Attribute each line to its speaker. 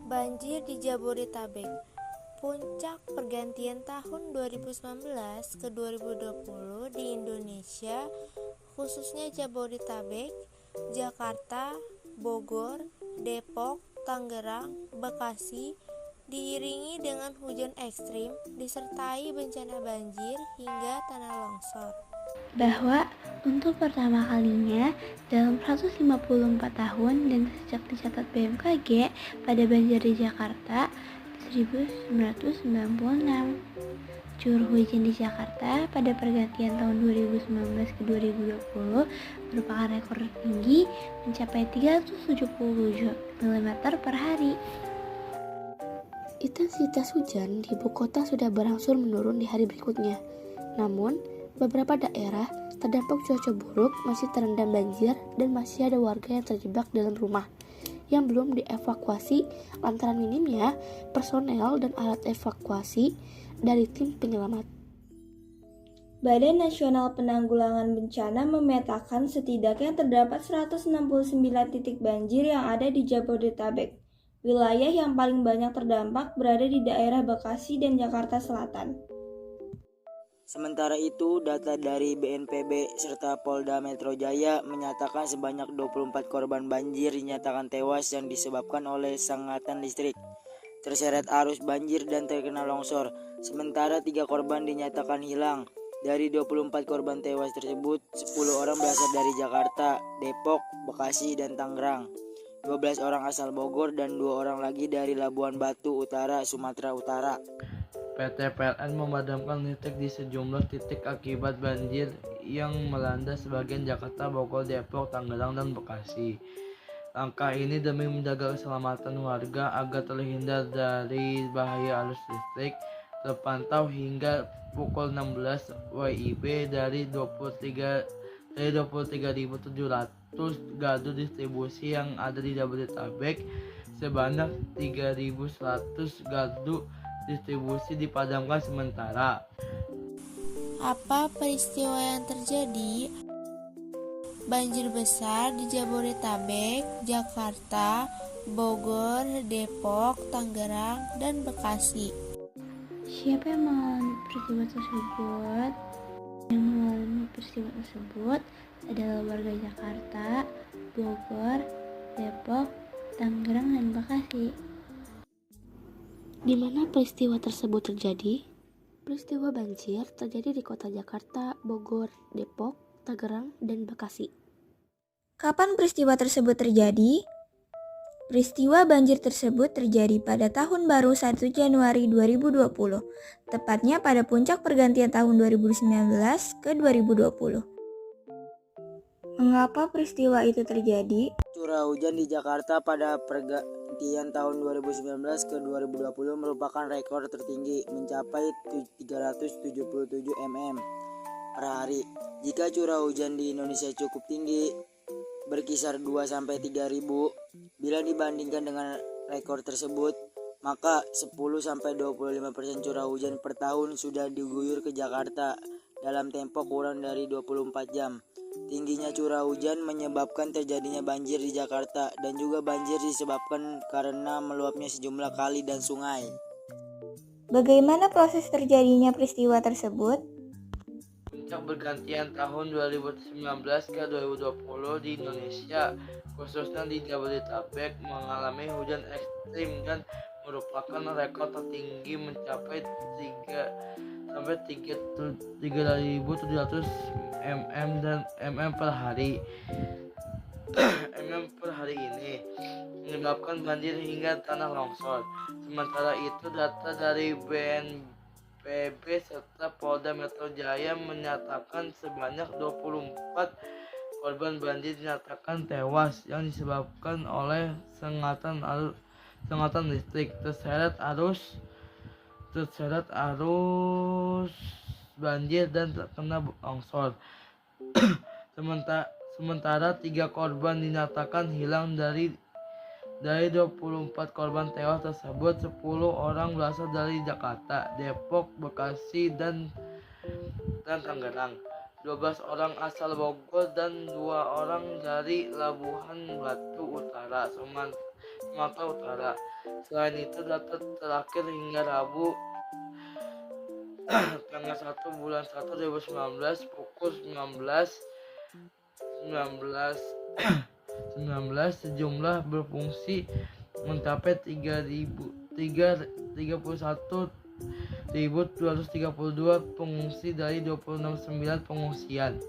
Speaker 1: Banjir di Jabodetabek. Puncak pergantian tahun 2019 ke 2020 di Indonesia, khususnya Jabodetabek, Jakarta, Bogor, Depok, Tangerang, Bekasi, diiringi dengan hujan ekstrim disertai bencana banjir hingga tanah longsor.
Speaker 2: Bahwa untuk pertama kalinya dalam 154 tahun dan sejak dicatat BMKG pada banjir di Jakarta 1996. Curah hujan di Jakarta pada pergantian tahun 2019 ke 2020 merupakan rekor tertinggi mencapai 370 mm per hari.
Speaker 3: Intensitas hujan di ibu kota sudah berangsur menurun di hari berikutnya. Namun, beberapa daerah terdampak cuaca buruk masih terendam banjir dan masih ada warga yang terjebak dalam rumah yang belum dievakuasi lantaran minimnya personel dan alat evakuasi dari tim penyelamat.
Speaker 4: Badan Nasional Penanggulangan Bencana memetakan setidaknya terdapat 169 titik banjir yang ada di Jabodetabek. Wilayah yang paling banyak terdampak berada di daerah Bekasi dan Jakarta Selatan.
Speaker 5: Sementara itu, data dari BNPB serta Polda Metro Jaya menyatakan sebanyak 24 korban banjir dinyatakan tewas yang disebabkan oleh sengatan listrik, terseret arus banjir dan terkena longsor. Sementara 3 korban dinyatakan hilang. Dari 24 korban tewas tersebut, 10 orang berasal dari Jakarta, Depok, Bekasi, dan Tangerang. 12 orang asal Bogor dan 2 orang lagi dari Labuan Batu Utara, Sumatera Utara.
Speaker 6: PT PLN memadamkan listrik di sejumlah titik akibat banjir yang melanda sebagian Jakarta, Bogor, Depok, Tangerang, dan Bekasi. Langkah ini demi menjaga keselamatan warga agar terhindar dari bahaya arus listrik. Terpantau hingga pukul 16 WIB dari 23.700 gardu distribusi yang ada di Jabodetabek, sebanyak 3.100 gardu distribusi dipadamkan sementara.
Speaker 1: Apa peristiwa yang terjadi? Banjir besar di Jabodetabek, Jakarta, Bogor, Depok, Tangerang, dan Bekasi.
Speaker 2: Siapa yang mengalami peristiwa tersebut? Yang mengalami peristiwa tersebut adalah warga Jakarta, Bogor, Depok, Tangerang, dan Bekasi.
Speaker 3: Di mana peristiwa tersebut terjadi? Peristiwa banjir terjadi di kota Jakarta, Bogor, Depok, Tangerang, dan Bekasi.
Speaker 4: Kapan peristiwa tersebut terjadi? Peristiwa banjir tersebut terjadi pada tahun baru 1 Januari 2020, tepatnya pada puncak pergantian tahun 2019 ke 2020. Mengapa peristiwa itu terjadi?
Speaker 5: Curah hujan di Jakarta pada pergantian tahun 2019 ke 2020 merupakan rekor tertinggi, mencapai 377 mm per hari. Jika curah hujan di Indonesia cukup tinggi, berkisar 2-3 ribu, bila dibandingkan dengan rekor tersebut, maka 10-25% curah hujan per tahun sudah diguyur ke Jakarta dalam tempo kurang dari 24 jam. Tingginya curah hujan menyebabkan terjadinya banjir di Jakarta, dan juga banjir disebabkan karena meluapnya sejumlah kali dan sungai.
Speaker 4: Bagaimana proses terjadinya peristiwa tersebut?
Speaker 6: Puncak pergantian tahun 2019 ke 2020 di Indonesia, khususnya di Jabodetabek, mengalami hujan ekstrim dan merupakan rekor tertinggi mencapai 3.700 mm per hari. per hari ini menyebabkan banjir hingga tanah longsor. Sementara itu, data dari BNPB serta Polda Metro Jaya menyatakan sebanyak 24 korban banjir dinyatakan tewas yang disebabkan oleh sengatan listrik, terseret arus banjir dan terkena longsor. Sementara 3 korban dinyatakan hilang. Dari 24 korban tewas tersebut, 10 orang berasal dari Jakarta, Depok, Bekasi, dan Tangerang. 12 orang asal Bogor dan 2 orang dari Labuan Batu Utara. Sumatera Utara. Selain itu, data terakhir hingga Rabu tanggal 1 bulan 1 2019 pukul 19 sejumlah berfungsi mencapai 31.232 pengungsi dari 26.9 pengungsian.